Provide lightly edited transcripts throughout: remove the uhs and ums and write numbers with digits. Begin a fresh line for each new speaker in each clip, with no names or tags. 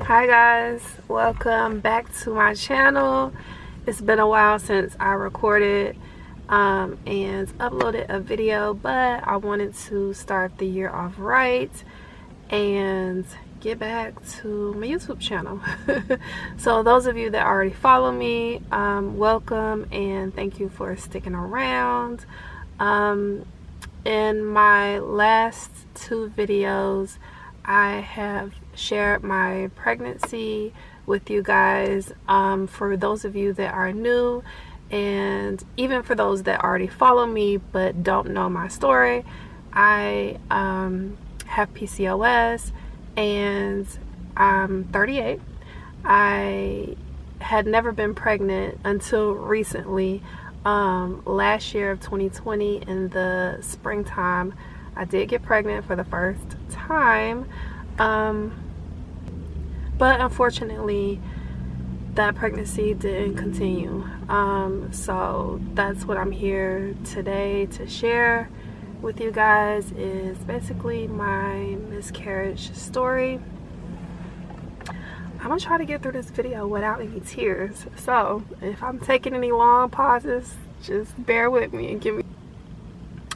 Hi guys, welcome back to my channel. It's been a while since I recorded and uploaded a video, but I wanted to start the year off right and get back to my YouTube channel. So those of you that already follow me, welcome and thank you for sticking around. In my last two videos, I have shared my pregnancy with you guys. For those of you that are new, and even for those that already follow me but don't know my story, I have PCOS and I'm 38. I had never been pregnant until recently. Last year of 2020 in the springtime, I did get pregnant for the first time, but unfortunately that pregnancy didn't continue. So that's what I'm here today to share with you guys, is basically my miscarriage story. I'm gonna try to get through this video without any tears, so if I'm taking any long pauses, just bear with me and give me.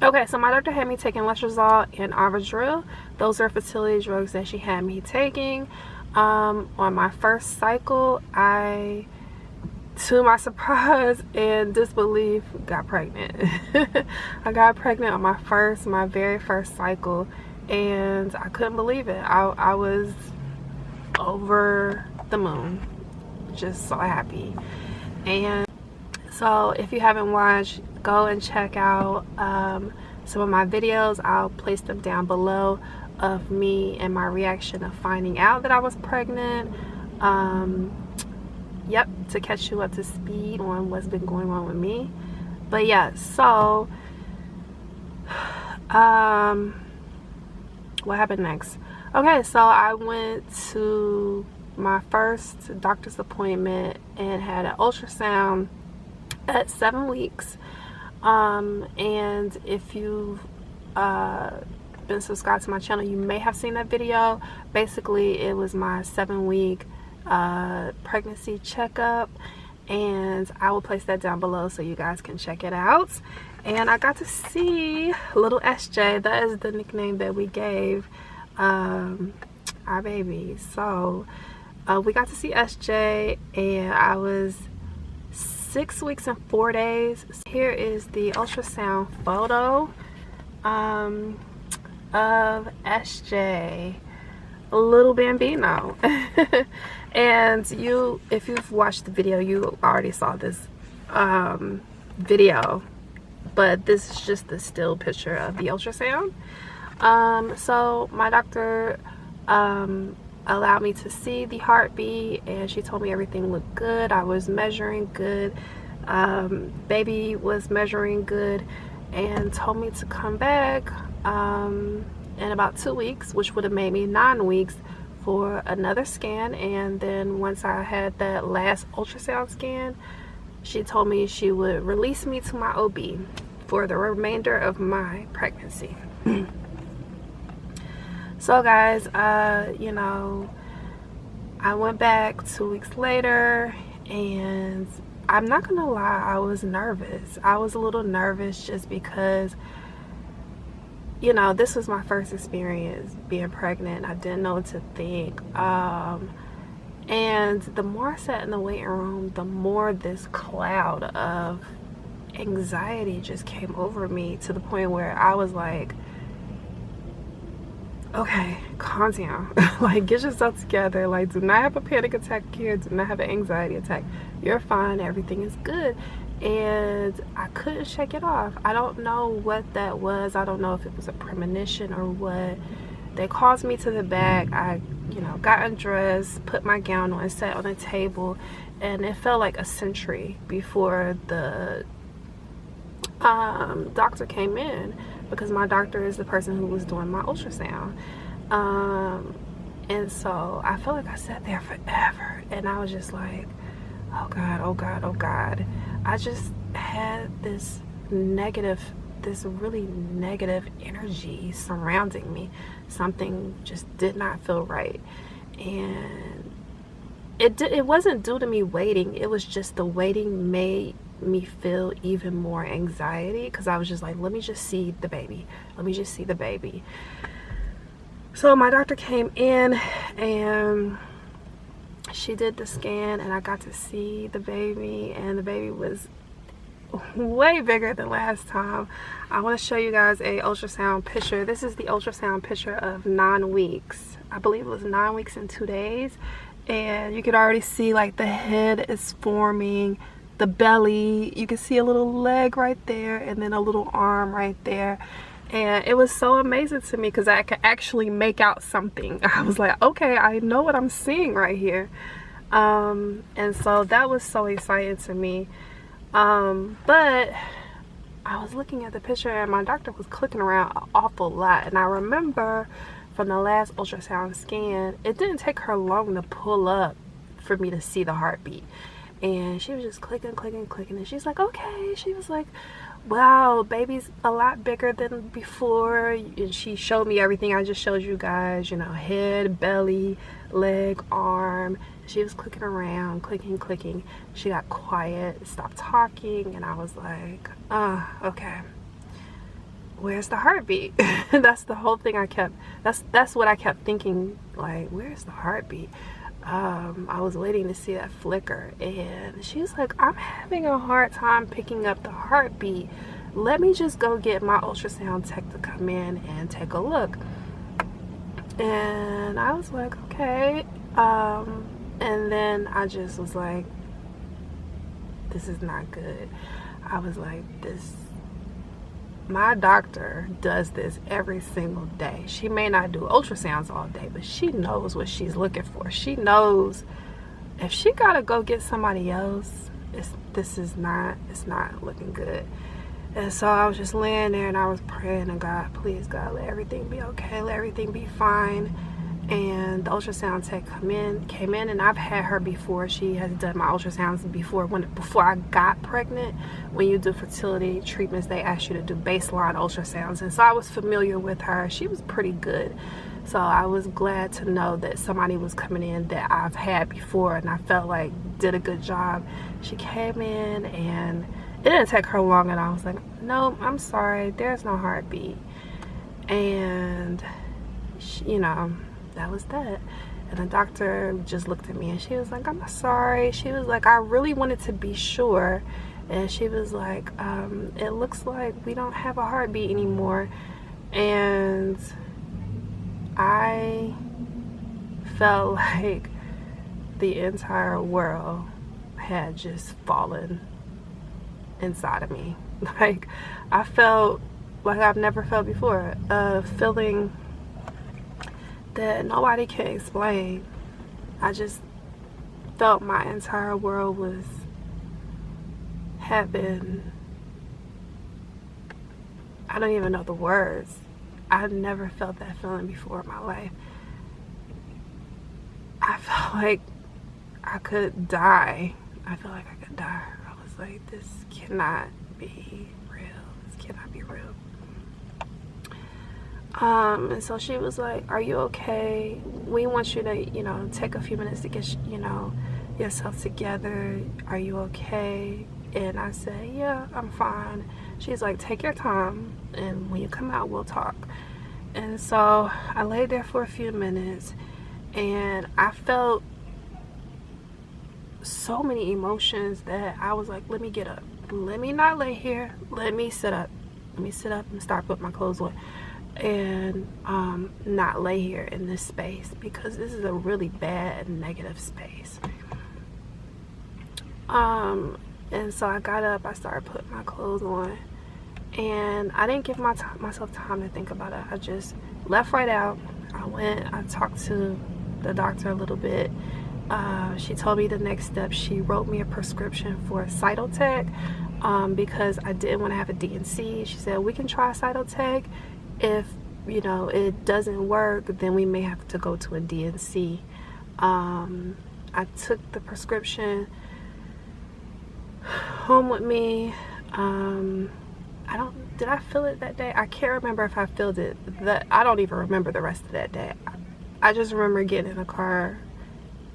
Okay, so my doctor had me taking letrozole and Avadril. Those are fertility drugs that she had me taking. On my first cycle, I, to my surprise and disbelief, got pregnant. I got pregnant on my very first cycle, and I couldn't believe it. I was over the moon, just so happy. And so if you haven't watched, go and check out some of my videos. I'll place them down below, of me and my reaction of finding out that I was pregnant. Yep, to catch you up to speed on what's been going on with me. But yeah, so what happened next? Okay, so I went to my first doctor's appointment and had an ultrasound at 7 weeks. And if you've been subscribed to my channel, you may have seen that video. Basically, it was my 7-week pregnancy checkup, and I will place that down below so you guys can check it out. And I got to see little SJ. That is the nickname that we gave our baby. So we got to see SJ, and I was 6 weeks and 4 days. Here is the ultrasound photo of SJ, little bambino. And if you've watched the video, you already saw this video, but this is just the still picture of the ultrasound. So my doctor allowed me to see the heartbeat, and she told me everything looked good. I was measuring good, baby was measuring good, and told me to come back in about 2 weeks, which would have made me 9 weeks, for another scan. And then once I had that last ultrasound scan, she told me she would release me to my OB for the remainder of my pregnancy. So guys, you know, I went back 2 weeks later, and I'm not gonna lie, I was nervous. I was a little nervous just because, you know, this was my first experience being pregnant. I didn't know what to think. And the more I sat in the waiting room, the more this cloud of anxiety just came over me, to the point where I was like, okay, calm down. Like, get yourself together. Like, do not have a panic attack here. Do not have an anxiety attack. You're fine. Everything is good. And I couldn't shake it off. I don't know what that was. I don't know if it was a premonition or what. They caused me to the back. I, you know, got undressed, put my gown on, sat on a table, and it felt like a century before the doctor came in, because my doctor is the person who was doing my ultrasound. And so I felt like I sat there forever, and I was just like, oh God, oh God, oh God. I just had this really negative energy surrounding me. Something just did not feel right. And it wasn't due to me waiting. It was just the waiting made me feel even more anxiety, because I was just like, let me just see the baby. Let me just see the baby. So my doctor came in and she did the scan, and I got to see the baby, and the baby was way bigger than last time. I want to show you guys a ultrasound picture. This is the ultrasound picture of 9 weeks. I believe it was 9 weeks and 2 days, and you could already see like the head is forming, the belly, you can see a little leg right there, and then a little arm right there. And it was so amazing to me because I could actually make out something. I was like, okay, I know what I'm seeing right here. And so that was so exciting to me. But I was looking at the picture and my doctor was clicking around an awful lot. And I remember from the last ultrasound scan, it didn't take her long to pull up for me to see the heartbeat. And she was just clicking. And she's like, okay. She was like, wow, baby's a lot bigger than before. And she showed me everything I just showed you guys, you know, head, belly, leg, arm. She was clicking around, clicking. She got quiet, stopped talking, and I was like, okay, where's the heartbeat? That's the whole thing I kept, that's what I kept thinking, like, where's the heartbeat? I was waiting to see that flicker, and she was like, I'm having a hard time picking up the heartbeat. Let me just go get my ultrasound tech to come in and take a look. And I was like, okay. And then I just was like, this is not good. I was like, my doctor does this every single day. She may not do ultrasounds all day, but she knows what she's looking for. She knows if she gotta go get somebody else, it's not looking good. And so I was just laying there and I was praying to God, please God, let everything be okay, let everything be fine. And the ultrasound tech came in, and I've had her before. She has done my ultrasounds before. Before I got pregnant, when you do fertility treatments, they ask you to do baseline ultrasounds, and so I was familiar with her. She was pretty good, so I was glad to know that somebody was coming in that I've had before, and I felt like did a good job. She came in, and it didn't take her long, and I was like, no, I'm sorry, there's no heartbeat. And she, you know, that was that. And the doctor just looked at me and she was like, I'm sorry. She was like, I really wanted to be sure. And she was like, it looks like we don't have a heartbeat anymore. And I felt like the entire world had just fallen inside of me. Like, I felt like I've never felt before, feeling that nobody can explain. I just felt my entire world had been, I don't even know the words. I never felt that feeling before in my life. I felt like I could die. I felt like I could die. I was like, this cannot be real. This cannot be real. And so she was like, are you okay? We want you to, you know, take a few minutes to get, you know, yourself together. Are you okay? And I said, yeah, I'm fine. She's like, take your time, and when you come out, we'll talk. And so I laid there for a few minutes, and I felt so many emotions that I was like, let me get up. Let me not lay here. Let me sit up. Let me sit up and start putting my clothes on. And not lay here in this space, because this is a really bad negative space. And so I got up, I started putting my clothes on, and I didn't give myself time to think about it. I just left right out. I talked to the doctor a little bit. She told me the next step. She wrote me a prescription for Cytotec, because I didn't want to have a D&C. She said, we can try Cytotec. If, you know, it doesn't work, then we may have to go to a D&C. I took the prescription home with me. Did I feel it that day? I can't remember if I felt it. I don't even remember the rest of that day. I just remember getting in the car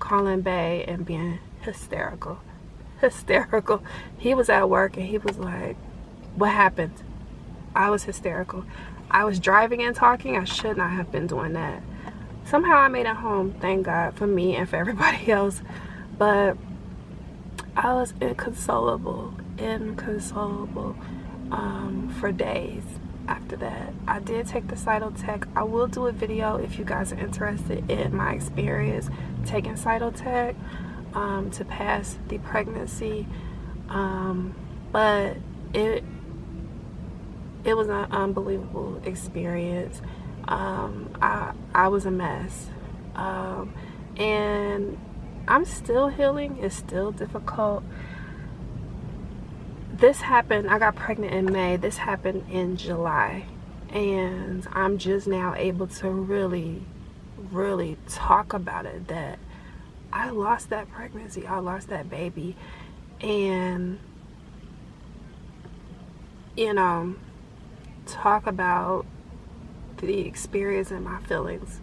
calling Bay and being hysterical. He was at work and he was like, what happened? I was hysterical. I was driving and talking. I should not have been doing that. Somehow I made it home, thank God, for me and for everybody else. But I was inconsolable for days after that. I did take the cytotech. I will do a video if you guys are interested in my experience taking cytotech to pass the pregnancy. But it was an unbelievable experience. I was a mess, and I'm still healing. It's still difficult. This happened, I got pregnant in May. This happened in July, and I'm just now able to really talk about it, that I lost that pregnancy, I lost that baby. And you know, talk about the experience and my feelings.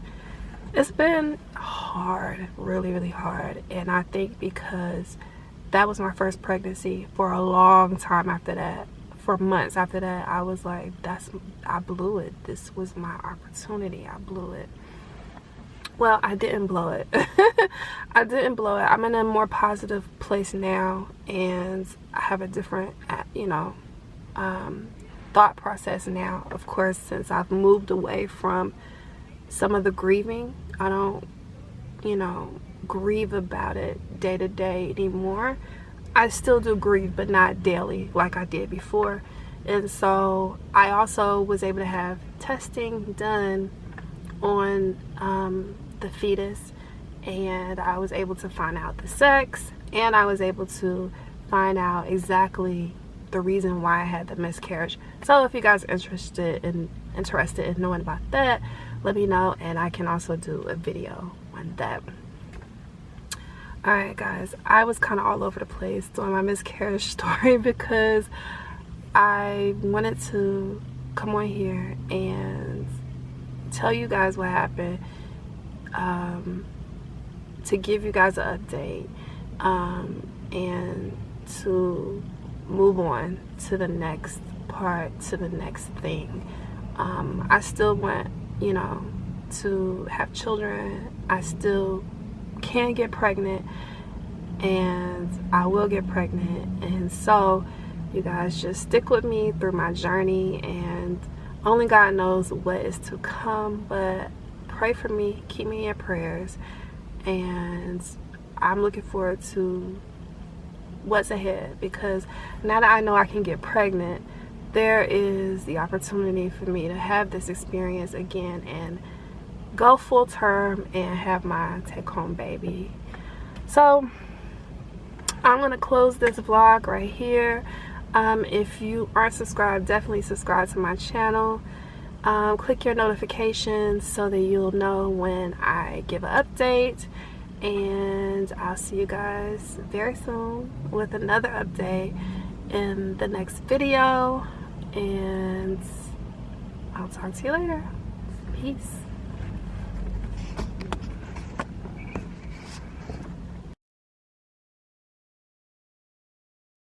It's been hard, really hard. And I think because that was my first pregnancy, for a long time after that, for months after that, I was like, I blew it. This was my opportunity. I blew it. Well, I didn't blow it. I didn't blow it. I'm in a more positive place now, and I have a different, thought process now. Of course, since I've moved away from some of the grieving, I don't, grieve about it day to day anymore. I still do grieve, but not daily like I did before. And so I also was able to have testing done on the fetus, and I was able to find out the sex, and I was able to find out exactly the reason why I had the miscarriage. So if you guys are interested in knowing about that, let me know, and I can also do a video on that. Alright guys, I was kind of all over the place doing my miscarriage story because I wanted to come on here and tell you guys what happened, to give you guys an update, and to move on to the next part, to the next thing. I still want, to have children. I still can get pregnant, and I will get pregnant. And so you guys just stick with me through my journey, and only God knows what is to come. But pray for me, keep me in your prayers, and I'm looking forward to what's ahead, because now that I know I can get pregnant, there is the opportunity for me to have this experience again and go full term and have my take-home baby. So I'm gonna close this vlog right here. If you aren't subscribed, definitely subscribe to my channel. Click your notifications so that you'll know when I give an update, and I'll see you guys very soon with another update in the next video, and I'll talk to you later. Peace.